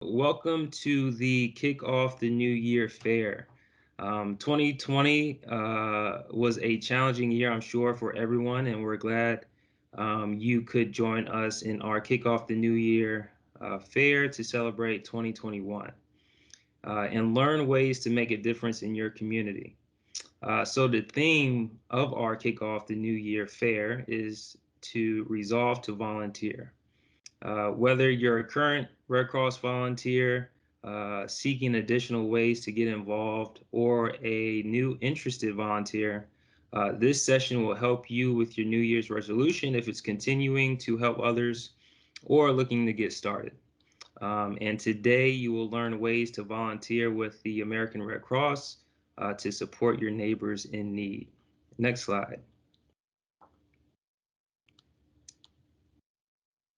Welcome to the Kick Off the New Year Fair. 2020 was a challenging year, I'm sure, for everyone, and we're glad you could join us in our Kick Off the New Year Fair to celebrate 2021 and learn ways to make a difference in your community. So the theme of our Kick Off the New Year Fair is to resolve to volunteer. Whether you're a current Red Cross volunteer seeking additional ways to get involved or a new interested volunteer, this session will help you with your New Year's resolution if it's continuing to help others or looking to get started. And today you will learn ways to volunteer with the American Red Cross to support your neighbors in need. Next slide.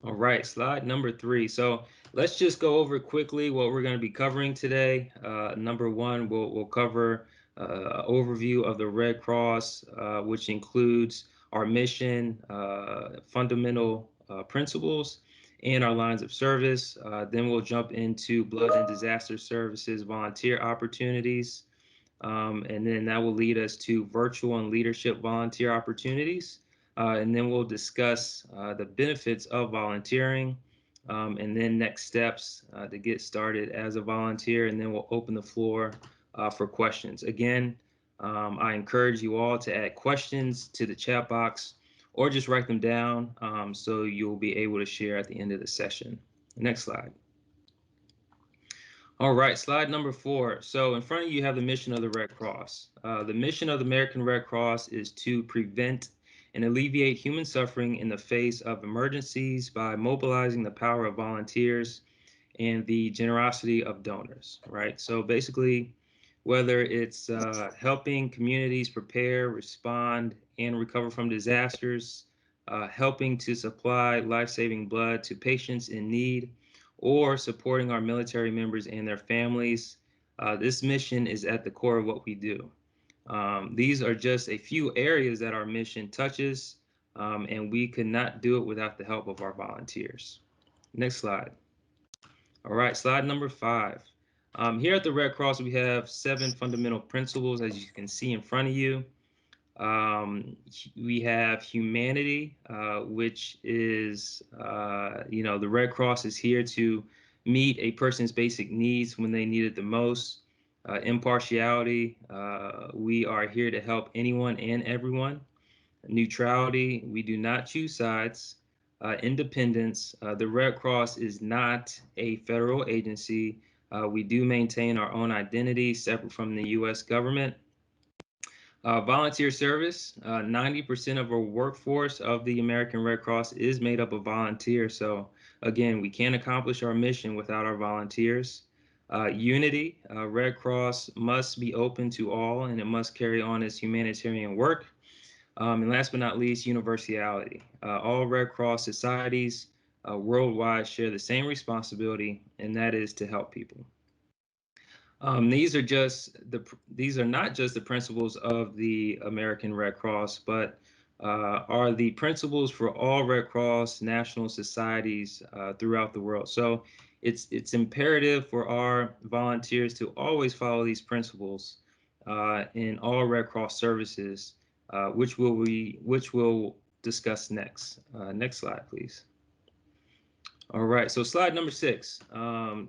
All right, slide number 3. So let's just go over quickly what we're going to be covering today. Number 1, we'll cover overview of the Red Cross, which includes our mission, fundamental principles, and our lines of service. Then we'll jump into blood and disaster services volunteer opportunities. And then that will lead us to virtual and leadership volunteer opportunities. And then we'll discuss the benefits of volunteering and then next steps to get started as a volunteer. And then we'll open the floor for questions. Again, I encourage you all to add questions to the chat box or just write them down so you'll be able to share at the end of the session. Next slide. All right, slide number 4. So in front of you, you have the mission of the Red Cross. The mission of the American Red Cross is to prevent and alleviate human suffering in the face of emergencies by mobilizing the power of volunteers and the generosity of donors, right? So basically, whether it's helping communities prepare, respond, and recover from disasters, helping to supply life-saving blood to patients in need, or supporting our military members and their families. This mission is at the core of what we do. These are just a few areas that our mission touches, and we could not do it without the help of our volunteers. Next slide. All right, slide number 5. Here at the Red Cross, we have 7 fundamental principles, as you can see in front of you. We have humanity, which is, the Red Cross is here to meet a person's basic needs when they need it the most. Impartiality, we are here to help anyone and everyone. Neutrality, we do not choose sides. Independence, the Red Cross is not a federal agency. We do maintain our own identity separate from the U.S. government. Volunteer service, 90% of our workforce of the American Red Cross is made up of volunteers. So again, we can't accomplish our mission without our volunteers. Unity, Red Cross must be open to all and it must carry on its humanitarian work. And last but not least, universality. All Red Cross societies worldwide share the same responsibility, and that is to help people. These are not just the principles of the American Red Cross, but are the principles for all Red Cross national societies throughout the world. So it's imperative for our volunteers to always follow these principles in all Red Cross services, which we'll discuss next. Next slide, please. All right, so slide number 6.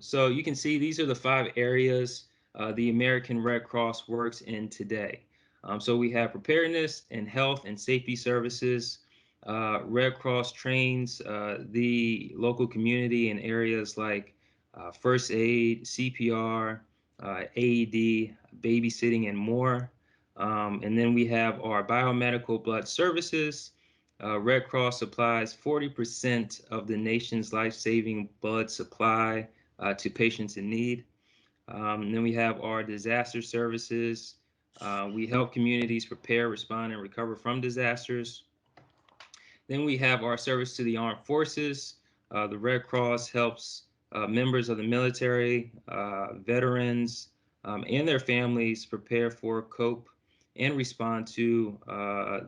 So you can see these are the 5 areas the American Red Cross works in today. So we have preparedness and health and safety services. Red Cross trains the local community in areas like first aid, CPR, AED, babysitting, and more. And then we have our biomedical blood services. Red Cross supplies 40% of the nation's life-saving blood supply to patients in need. Then we have our disaster services. We help communities prepare, respond, and recover from disasters. Then we have our service to the armed forces. The Red Cross helps members of the military, veterans, and their families prepare for, cope, and respond to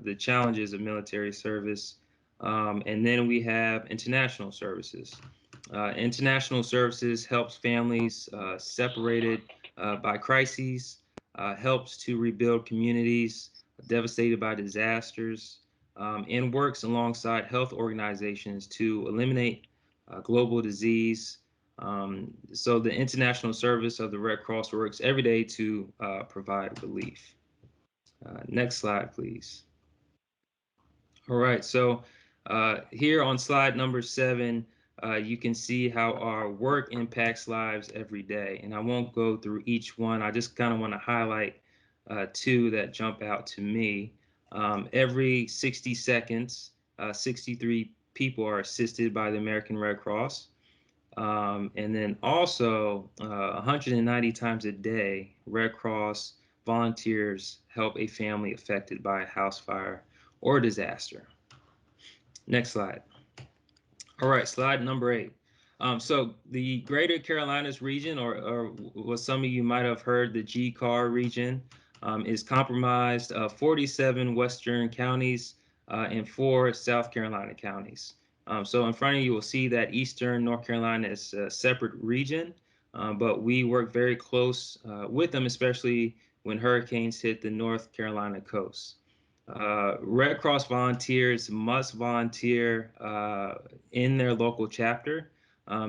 the challenges of military service. And then we have international services. International services helps families separated by crises, helps to rebuild communities devastated by disasters, and works alongside health organizations to eliminate global disease. So the international service of the Red Cross works every day to provide relief. Next slide, please. All right, so here on slide number 7, you can see how our work impacts lives every day. And I won't go through each one. I just kind of want to highlight 2 that jump out to me. Every 60 seconds, 63 people are assisted by the American Red Cross. And then also 190 times a day, Red Cross volunteers help a family affected by a house fire or disaster. Next slide. All right, slide number 8. So the Greater Carolinas region, or what some of you might have heard, the GCAR region, is comprised of 47 western counties and 4 South Carolina counties. So in front of you, will see that Eastern North Carolina is a separate region, but we work very close with them, especially when hurricanes hit the North Carolina coast. Red Cross volunteers must volunteer in their local chapter.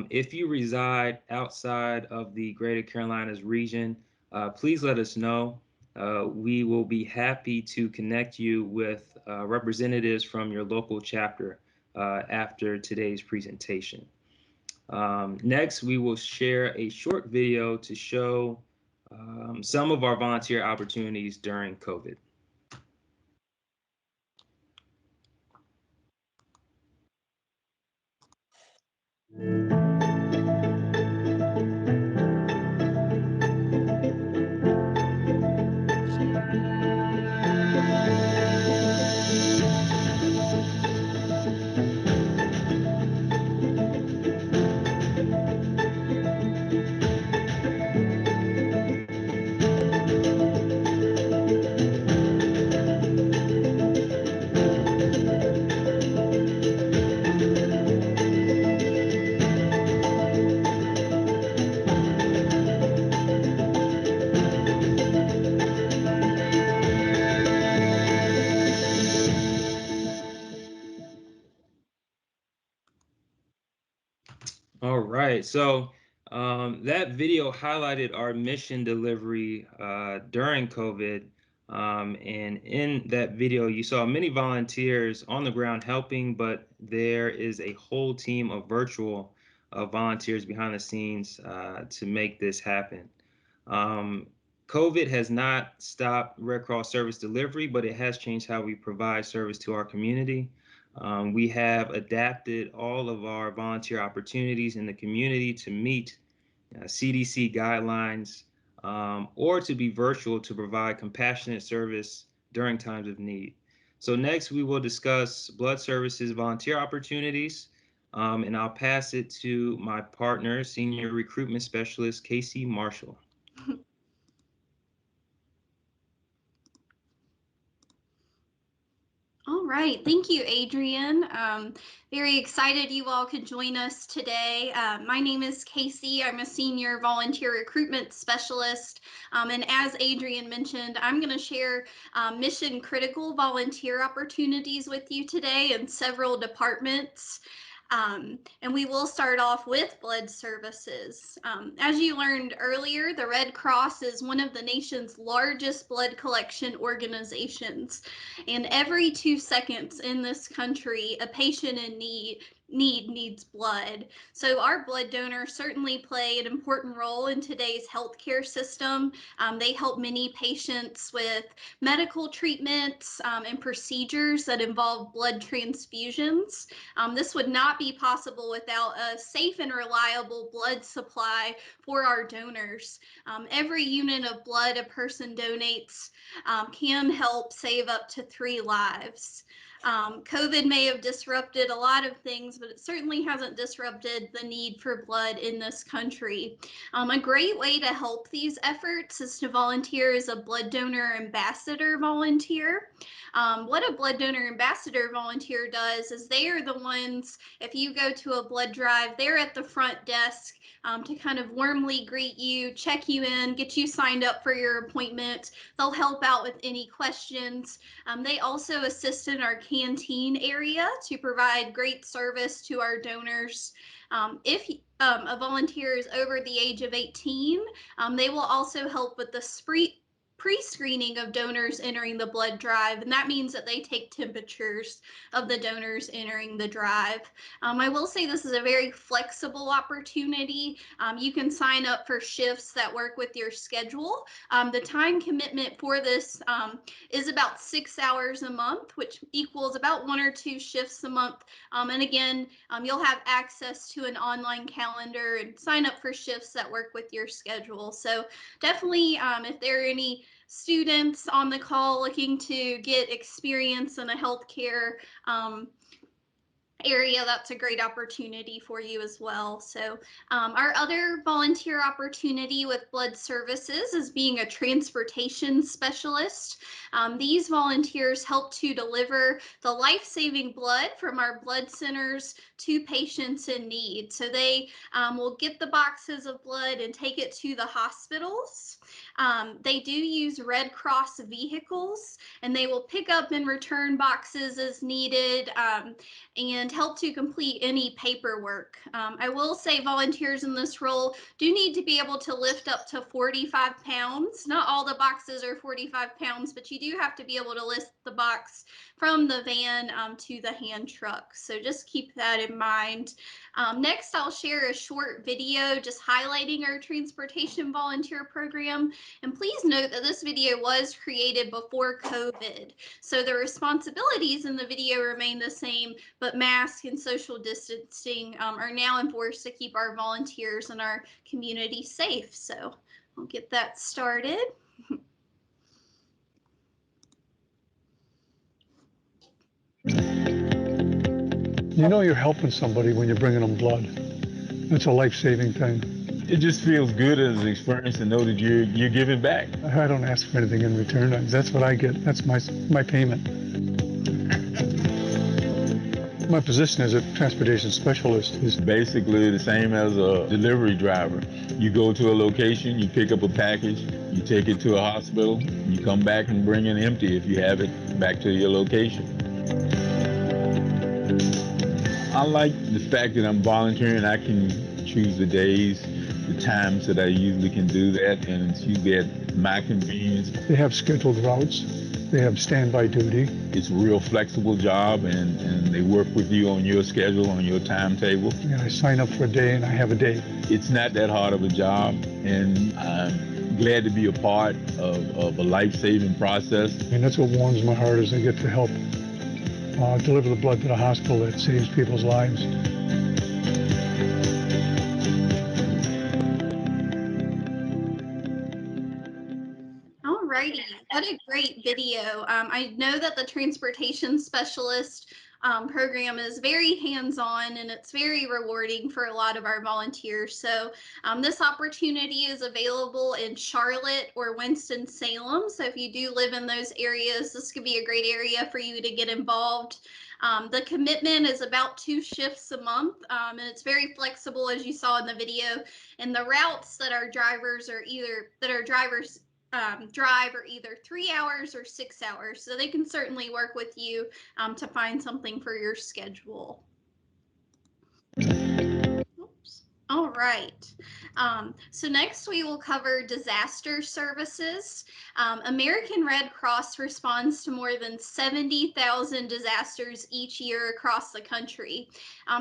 If you reside outside of the Greater Carolinas region, please let us know. We will be happy to connect you with representatives from your local chapter after today's presentation. Next, we will share a short video to show some of our volunteer opportunities during COVID. All right, so that video highlighted our mission delivery during COVID. And in that video, you saw many volunteers on the ground helping, but there is a whole team of virtual volunteers behind the scenes to make this happen. Um, COVID has not stopped Red Cross service delivery, but it has changed how we provide service to our community. We have adapted all of our volunteer opportunities in the community to meet CDC guidelines or to be virtual to provide compassionate service during times of need. So next we will discuss blood services volunteer opportunities, and I'll pass it to my partner, Senior Recruitment Specialist, Casey Marshall. All right, thank you, Adrian. Very excited you all could join us today. My name is Casey. I'm a senior volunteer recruitment specialist. And as Adrian mentioned, I'm going to share mission critical volunteer opportunities with you today in several departments. And we will start off with blood services. As you learned earlier, the Red Cross is one of the nation's largest blood collection organizations. And every 2 seconds in this country, a patient in needs blood. So our blood donors certainly play an important role in today's healthcare system. They help many patients with medical treatments and procedures that involve blood transfusions. This would not be possible without a safe and reliable blood supply for our donors. Every unit of blood a person donates can help save up to 3 lives. COVID may have disrupted a lot of things, but it certainly hasn't disrupted the need for blood in this country. A great way to help these efforts is to volunteer as a blood donor ambassador volunteer. What a blood donor ambassador volunteer does is they are the ones, if you go to a blood drive, they're at the front desk to kind of warmly greet you, check you in, get you signed up for your appointment. They'll help out with any questions. They also assist in our canteen area to provide great service to our donors. If a volunteer is over the age of 18, they will also help with the pre-screening of donors entering the blood drive, and that means that they take temperatures of the donors entering the drive. I will say this is a very flexible opportunity. You can sign up for shifts that work with your schedule. The time commitment for this is about 6 hours a month, which equals about 1 or 2 shifts a month. And again, you'll have access to an online calendar and sign up for shifts that work with your schedule. So definitely, if there are any students on the call looking to get experience in a healthcare area, that's a great opportunity for you as well. So our other volunteer opportunity with blood services is being a transportation specialist. These volunteers help to deliver the life-saving blood from our blood centers to patients in need. So they will get the boxes of blood and take it to the hospitals. They do use Red Cross vehicles, and they will pick up and return boxes as needed, and help to complete any paperwork. I will say volunteers in this role do need to be able to lift up to 45 pounds. Not all the boxes are 45 pounds, but you do have to be able to lift the box from the van to the hand truck. So just keep that in mind. Next, I'll share a short video just highlighting our transportation volunteer program. And please note that this video was created before COVID. So the responsibilities in the video remain the same, but mask and social distancing are now enforced to keep our volunteers and our community safe. So I'll get that started. You know you're helping somebody when you're bringing them blood. It's a life-saving thing. It just feels good as an experience to know that you're giving back. I don't ask for anything in return. That's what I get. That's my payment. My position as a transportation specialist is Basically the same as a delivery driver. You go to a location, you pick up a package, you take it to a hospital, you come back and bring it empty if you have it back to your location. I like the fact that I'm volunteering. I can choose the days, the times that I usually can do that, and it's usually at my convenience. they have scheduled routes. They have standby duty. It's a real flexible job, and they work with you on your schedule, on your timetable. And I sign up for a day and I have a day. It's not that hard of a job, and I'm glad to be a part of a life-saving process. And that's what warms my heart, is I get to help deliver the blood to the hospital that saves people's lives. Alrighty, what a great video. I know that the transportation specialist program is very hands-on, and it's very rewarding for a lot of our volunteers. So this opportunity is available in Charlotte or Winston-Salem. So if you do live in those areas, this could be a great area for you to get involved. The commitment is about 2 shifts a month, and it's very flexible, as you saw in the video. And the routes that our drivers drive are either 3 hours or 6 hours, so they can certainly work with you to find something for your schedule. Oops. All right. So next we will cover disaster services. American Red Cross responds to more than 70,000 disasters each year across the country.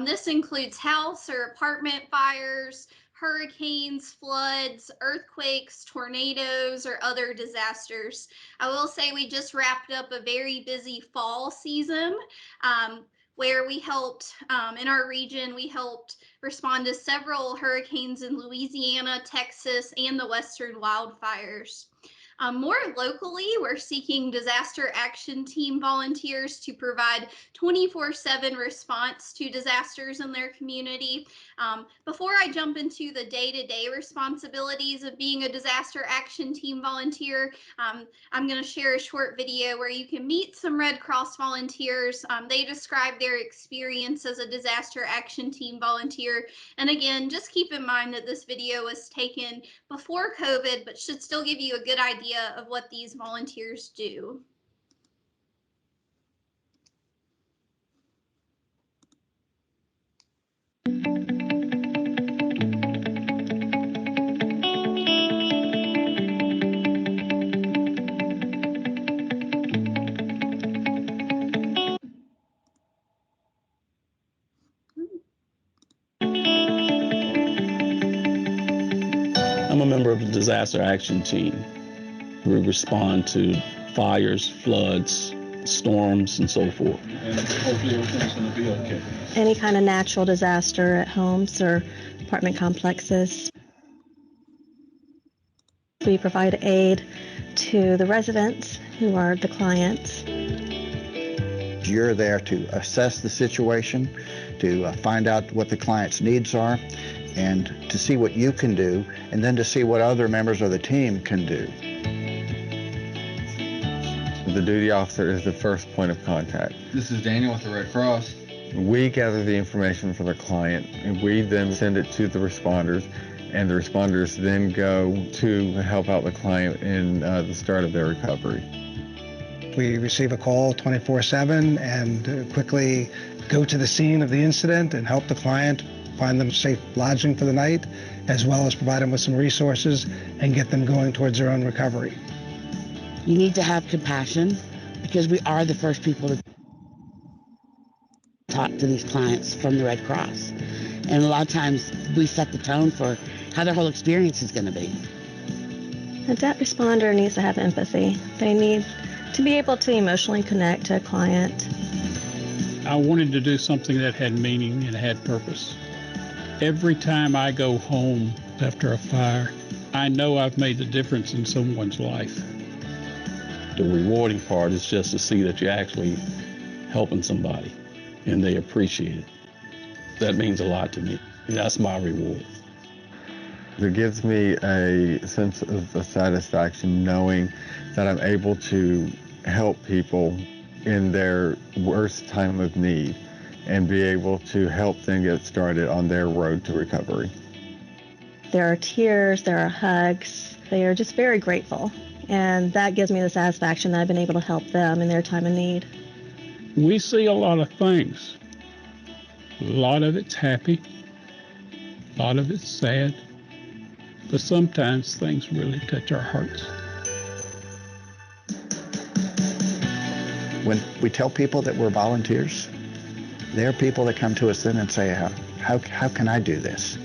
This includes house or apartment fires, hurricanes, floods, earthquakes, tornadoes, or other disasters. I will say we just wrapped up a very busy fall season where we helped, in our region, we helped respond to several hurricanes in Louisiana, Texas, and the Western wildfires. More locally, we're seeking disaster action team volunteers to provide 24/7 response to disasters in their community. Before I jump into the day-to-day responsibilities of being a disaster action team volunteer, I'm going to share a short video where you can meet some Red Cross volunteers. They describe their experience as a disaster action team volunteer. And again, just keep in mind that this video was taken before COVID, but should still give you a good idea of what these volunteers do. I'm a member of the disaster action team. We respond to fires, floods, storms, and so forth. And hopefully everything's going to be okay. Any kind of natural disaster at homes or apartment complexes. We provide aid to the residents who are the clients. You're there to assess the situation, to find out what the client's needs are, and to see what you can do, and then to see what other members of the team can do. The duty officer is the first point of contact. This is Daniel with the Red Cross. We gather the information for the client, and we then send it to the responders, and the responders then go to help out the client in the start of their recovery. We receive a call 24/7 and quickly go to the scene of the incident and help the client find them safe lodging for the night, as well as provide them with some resources and get them going towards their own recovery. You need to have compassion because we are the first people to talk to these clients from the Red Cross. And a lot of times we set the tone for how their whole experience is going to be. A debt responder needs to have empathy. They need to be able to emotionally connect to a client. I wanted to do something that had meaning and had purpose. Every time I go home after a fire, I know I've made a difference in someone's life. The rewarding part is just to see that you're actually helping somebody and they appreciate it. That means a lot to me. That's my reward. It gives me a sense of satisfaction knowing that I'm able to help people in their worst time of need and be able to help them get started on their road to recovery. There are tears, there are hugs. They are just very grateful. And that gives me the satisfaction that I've been able to help them in their time of need. We see a lot of things. A lot of it's happy, a lot of it's sad, but sometimes things really touch our hearts. When we tell people that we're volunteers, there are people that come to us then and say, how can I do this?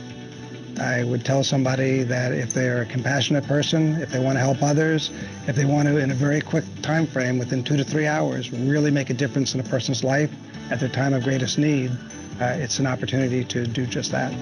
I would tell somebody that if they're a compassionate person, if they want to help others, if they want to, in a very quick time frame, within 2 to 3 hours, really make a difference in a person's life at their time of greatest need, it's an opportunity to do just that.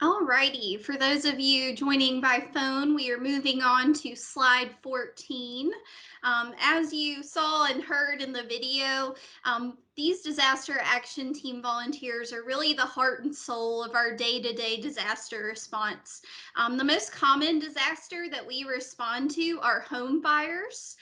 Alrighty, for those of you joining by phone, we are moving on to slide 14. As you saw and heard in the video, these disaster action team volunteers are really the heart and soul of our day-to-day disaster response. The most common disaster that we respond to are home fires.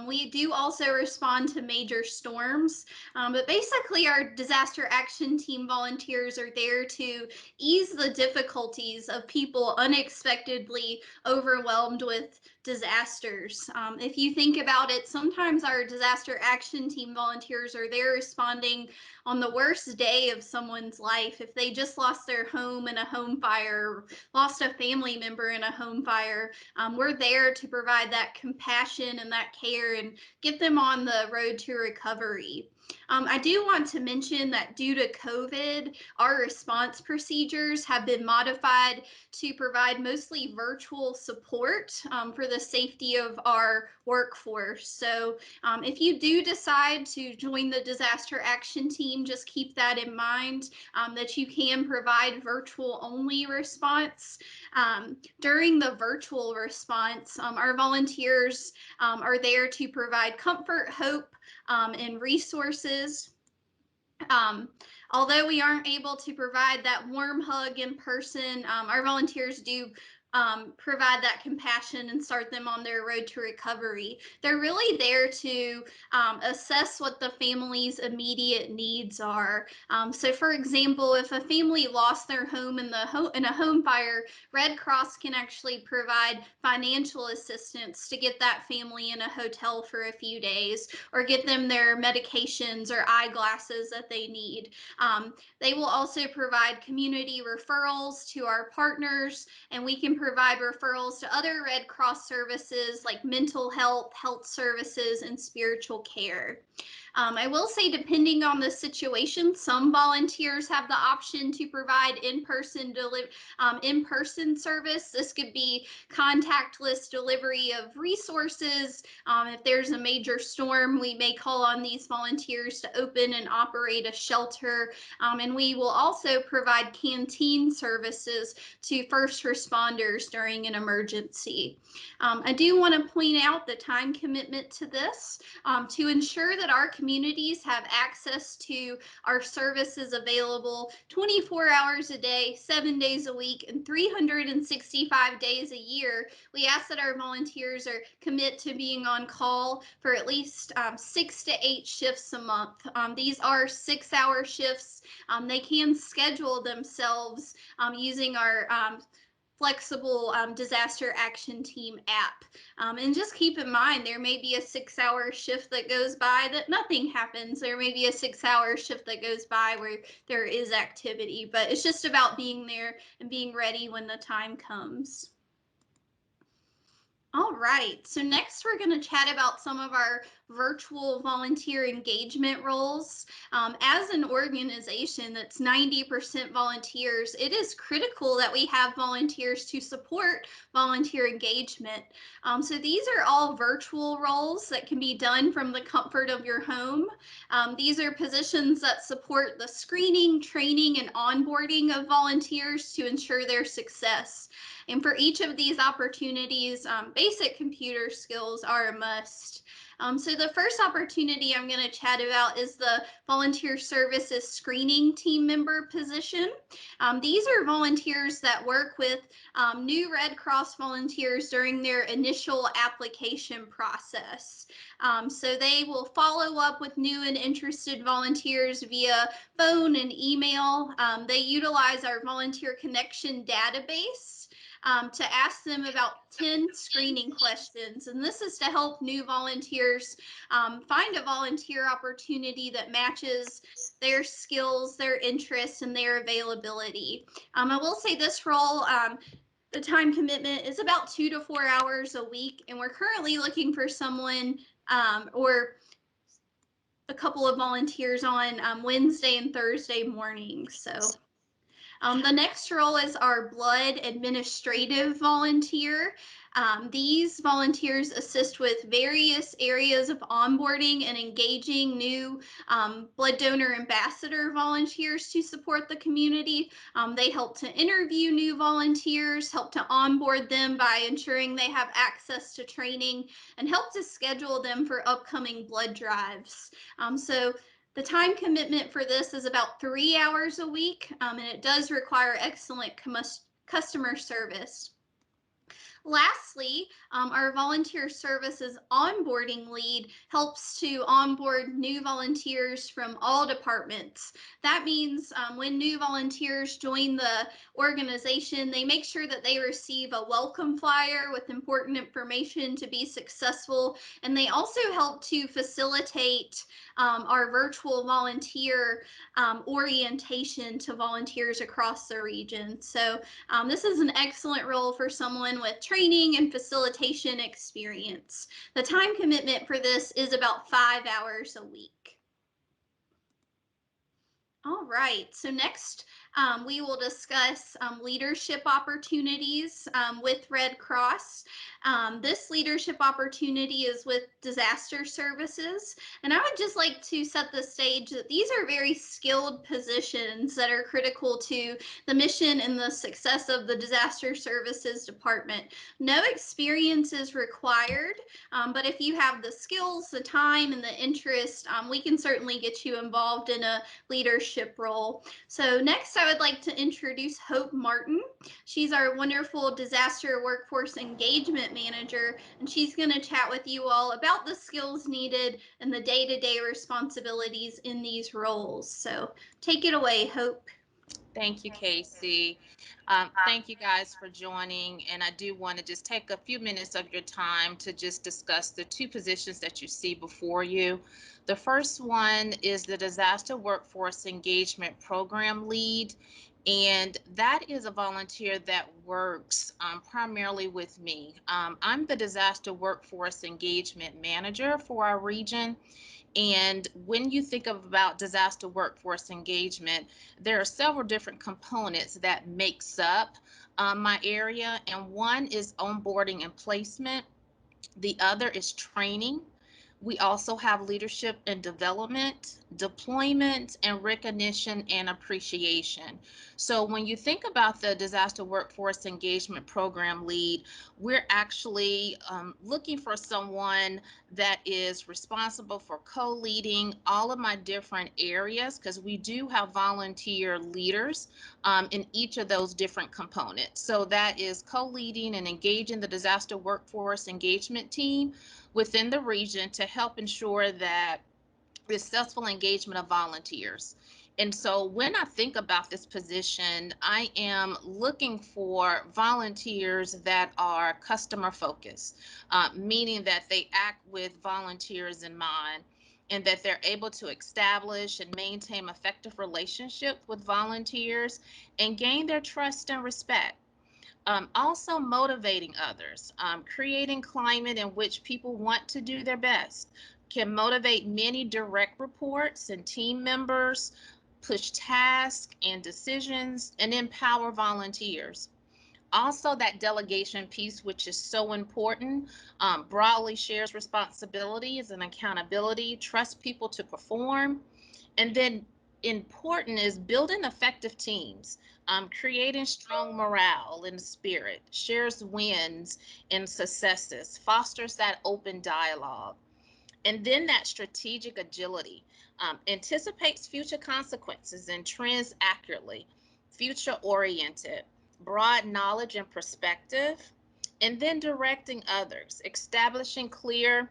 We do also respond to major storms, but basically our disaster action team volunteers are there to ease the difficulties of people unexpectedly overwhelmed with disasters. If you think about it, sometimes our disaster action team volunteers are there responding on the worst day of someone's life. If they just lost their home in a home fire, lost a family member in a home fire, we're there to provide that compassion and that care and get them on the road to recovery. I do want to mention that due to COVID, our response procedures have been modified to provide mostly virtual support for the safety of our workforce. So if you do decide to join the disaster action team, just keep that in mind, that you can provide virtual only response. During the virtual response, our volunteers are there to provide comfort, hope, and resources. Although we aren't able to provide that warm hug in person, our volunteers do provide that compassion and start them on their road to recovery. They're really there to assess what the family's immediate needs are. So for example, if a family lost their home in a home fire, Red Cross can actually provide financial assistance to get that family in a hotel for a few days, or get them their medications or eyeglasses that they need. They will also provide community referrals to our partners, and we can provide referrals to other Red Cross services like mental health, health services, and spiritual care. I will say, depending on the situation, some volunteers have the option to provide in-person service. This could be contactless delivery of resources. If there's a major storm, we may call on these volunteers to open and operate a shelter. And we will also provide canteen services to first responders during an emergency. I do want to point out the time commitment to this. To ensure that our communities have access to our services available 24 hours a day, 7 days a week, and 365 days a year, we ask that our volunteers commit to being on call for at least 6 to 8 shifts a month. These are 6-hour shifts. They can schedule themselves using our flexible disaster action team app. And just keep in mind, there may be a 6-hour shift that goes by that nothing happens. There may be a 6-hour shift that goes by where there is activity, but it's just about being there and being ready when the time comes. All right, so next we're going to chat about some of our virtual volunteer engagement roles. As an organization that's 90% volunteers, it is critical that we have volunteers to support volunteer engagement. So these are all virtual roles that can be done from the comfort of your home. These are positions that support the screening, training, and onboarding of volunteers to ensure their success. And for each of these opportunities, basic computer skills are a must. So the first opportunity I'm going to chat about is the volunteer services screening team member position. These are volunteers that work with new Red Cross volunteers during their initial application process. So they will follow up with new and interested volunteers via phone and email. They utilize our volunteer connection database to ask them about 10 screening questions. And this is to help new volunteers find a volunteer opportunity that matches their skills, their interests, and their availability. I will say this role, the time commitment is about 2 to 4 hours a week, and we're currently looking for someone or a couple of volunteers on Wednesday and Thursday mornings. So the next role is our blood administrative volunteer. These volunteers assist with various areas of onboarding and engaging new blood donor ambassador volunteers to support the community. They help to interview new volunteers, help to onboard them by ensuring they have access to training, and help to schedule them for upcoming blood drives. So the time commitment for this is about 3 hours a week, and it does require excellent customer service. Lastly, our volunteer services onboarding lead helps to onboard new volunteers from all departments. That means when new volunteers join the organization, they make sure that they receive a welcome flyer with important information to be successful, and they also help to facilitate our virtual volunteer orientation to volunteers across the region. So this is an excellent role for someone with training and facilitation experience. The time commitment for this is about 5 hours a week. All right, so next we will discuss leadership opportunities with Red Cross. This leadership opportunity is with disaster services, and I would just like to set the stage that these are very skilled positions that are critical to the mission and the success of the disaster services department. No experience is required, but if you have the skills, the time, and the interest, we can certainly get you involved in a leadership role. So next I would like to introduce Hope Martin. She's our wonderful disaster workforce engagement manager, and she's going to chat with you all about the skills needed and the day-to-day responsibilities in these roles. So take it away, Hope. Thank you, Casey. Thank you guys for joining. And I do want to just take a few minutes of your time to just discuss the two positions that you see before you. The first one is the Disaster Workforce Engagement Program Lead. And that is a volunteer that works primarily with me. I'm the Disaster Workforce Engagement Manager for our region. And when you think about disaster workforce engagement, there are several different components that makes up my area. And one is onboarding and placement. The other is training. We also have leadership and development, deployment, and recognition and appreciation. So when you think about the Disaster Workforce Engagement Program Lead, we're actually looking for someone that is responsible for co-leading all of my different areas, because we do have volunteer leaders in each of those different components. So that is co-leading and engaging the disaster workforce engagement team within the region to help ensure that successful engagement of volunteers. And so when I think about this position, I am looking for volunteers that are customer focused, meaning that they act with volunteers in mind, and that they're able to establish and maintain effective relationship with volunteers and gain their trust and respect. Also motivating others, creating climate in which people want to do their best, can motivate many direct reports and team members, push tasks and decisions, and empower volunteers. Also, that delegation piece, which is so important, broadly shares responsibilities and accountability, trust people to perform, and then important is building effective teams, creating strong morale and spirit, shares wins and successes, fosters that open dialogue. And then that strategic agility, anticipates future consequences and trends accurately, future oriented, broad knowledge and perspective, and then directing others, establishing clear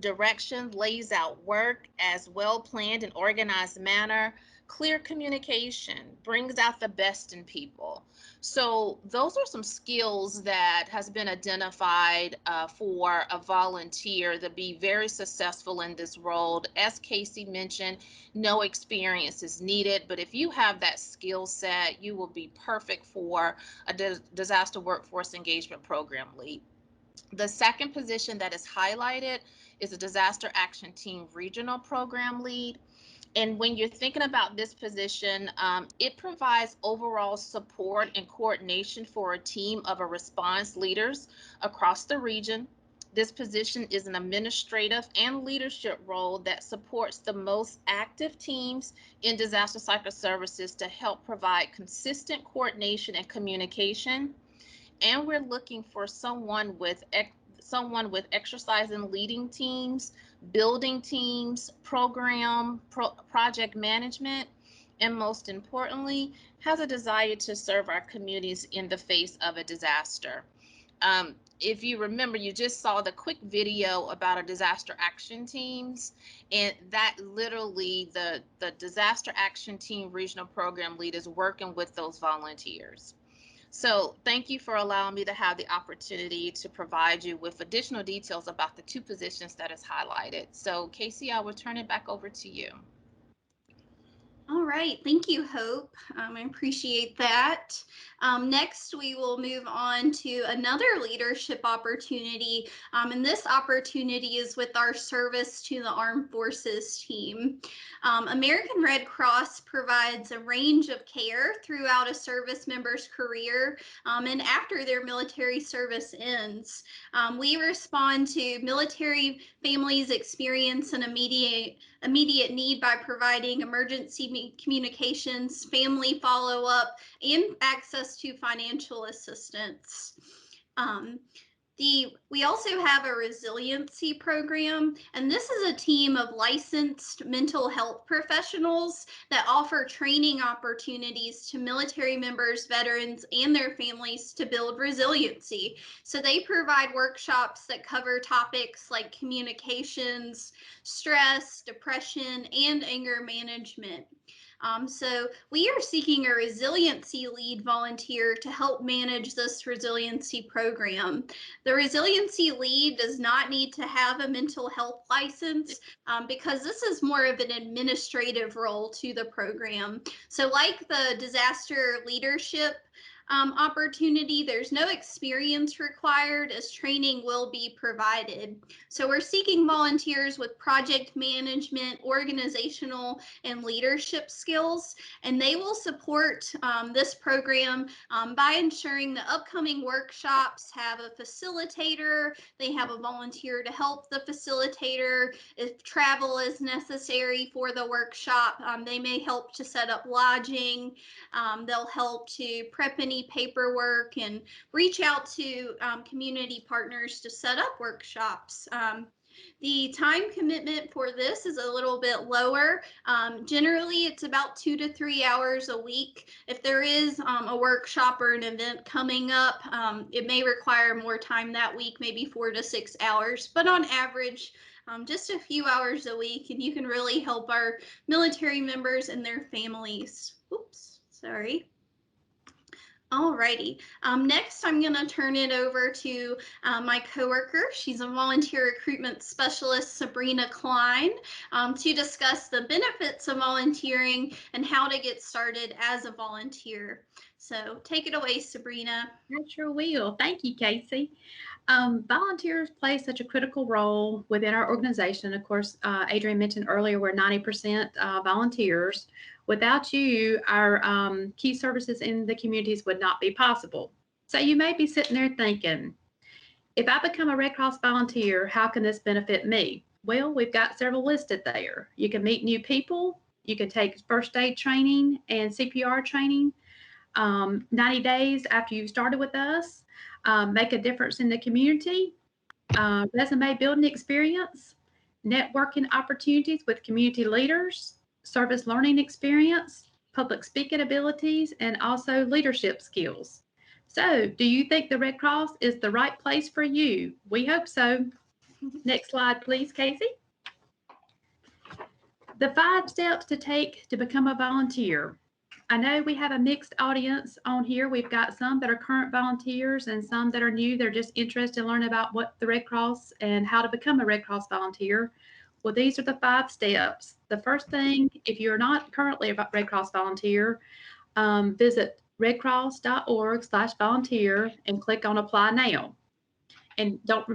direction, lays out work as well planned and organized manner, clear communication, brings out the best in people. So those are some skills that has been identified for a volunteer to be very successful in this role. As Casey mentioned, no experience is needed, but if you have that skill set, you will be perfect for a disaster workforce engagement program lead. The second position that is highlighted is a Disaster Action Team Regional Program Lead. And when you're thinking about this position, it provides overall support and coordination for a team of response leaders across the region. This position is an administrative and leadership role that supports the most active teams in disaster cycle services to help provide consistent coordination and communication. And we're looking for someone with exercise in leading teams, building teams, project management, and most importantly, has a desire to serve our communities in the face of a disaster. If you remember, you just saw the quick video about our disaster action teams, and that literally the disaster action team regional program lead is working with those volunteers. So thank you for allowing me to have the opportunity to provide you with additional details about the two positions that is highlighted. So Casey, I will turn it back over to you. All right, thank you, Hope. I appreciate that. Next, we will move on to another leadership opportunity, and this opportunity is with our Service to the Armed Forces team. American Red Cross provides a range of care throughout a service member's career and after their military service ends. We respond to military families experience an immediate need by providing emergency communications, family follow-up, and access to financial assistance. We also have a resiliency program, and this is a team of licensed mental health professionals that offer training opportunities to military members, veterans, and their families to build resiliency. So they provide workshops that cover topics like communications, stress, depression, and anger management. So we are seeking a resiliency lead volunteer to help manage this resiliency program. The resiliency lead does not need to have a mental health license because this is more of an administrative role to the program. So like the disaster leadership opportunity, there's no experience required as training will be provided. So we're seeking volunteers with project management, organizational, and leadership skills, and they will support this program by ensuring the upcoming workshops have a facilitator, they have a volunteer to help the facilitator. If travel is necessary for the workshop, they may help to set up lodging. They'll help to prep any paperwork and reach out to community partners to set up workshops. The time commitment for this is a little bit lower. Generally, it's about 2 to 3 hours a week. If there is a workshop or an event coming up, it may require more time that week, maybe 4 to 6 hours, but on average, just a few hours a week, and you can really help our military members and their families. Oops, sorry. Alrighty. Next, I'm going to turn it over to my coworker. She's a volunteer recruitment specialist, Sabrina Klein, to discuss the benefits of volunteering and how to get started as a volunteer. So take it away, Sabrina. I sure will. Thank you, Casey. Volunteers play such a critical role within our organization. Of course, Adrian mentioned earlier we're 90% volunteers. Without you, our key services in the communities would not be possible. So you may be sitting there thinking, if I become a Red Cross volunteer, how can this benefit me? Well, we've got several listed there. You can meet new people. You can take first aid training and CPR training 90 days after you've started with us. Make a difference in the community, resume building experience, networking opportunities with community leaders, service learning experience, public speaking abilities, and also leadership skills. So, do you think the Red Cross is the right place for you? We hope so. Next slide, please, Casey. The 5 steps to take to become a volunteer. I know we have a mixed audience on here. We've got some that are current volunteers and some that are new. They're just interested in learning about what the Red Cross and how to become a Red Cross volunteer. Well, these are the 5 steps. The first thing, if you're not currently a Red Cross volunteer, visit redcross.org/volunteer and click on Apply Now. And don't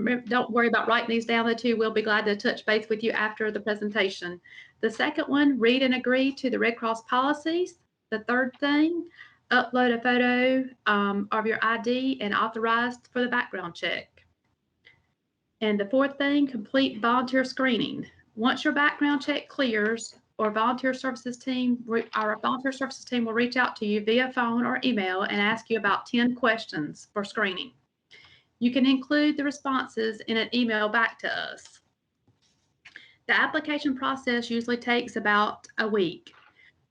worry about writing these down. The two will be glad to touch base with you after the presentation. The second one, read and agree to the Red Cross policies. The third thing, upload a photo of your ID and authorized for the background check. And the fourth thing, complete volunteer screening. Once your background check clears, our volunteer services team will reach out to you via phone or email and ask you about 10 questions for screening. You can include the responses in an email back to us. The application process usually takes about a week.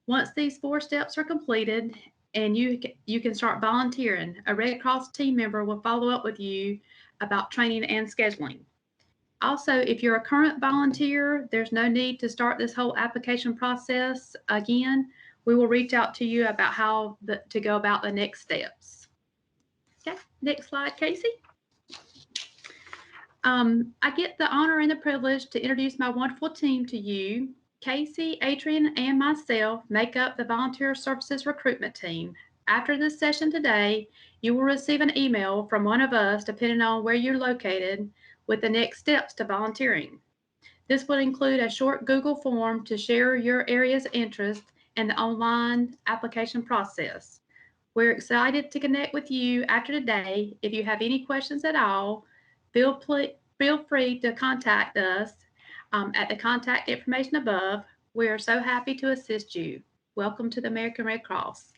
Once these 4 steps are completed and you can start volunteering, a Red Cross team member will follow up with you about training and scheduling. Also, if you're a current volunteer, there's no need to start this whole application process again. We will reach out to you about how to go about the next steps. Okay, next slide, Casey. I get the honor and the privilege to introduce my wonderful team to you. Casey, Adrian, and myself make up the Volunteer Services Recruitment team. After this session today, you will receive an email from one of us, depending on where you're located, with the next steps to volunteering. This will include a short Google form to share your area's interest and the online application process. We're excited to connect with you after today. If you have any questions at all, feel free to contact us at the contact information above. We are so happy to assist you. Welcome to the American Red Cross.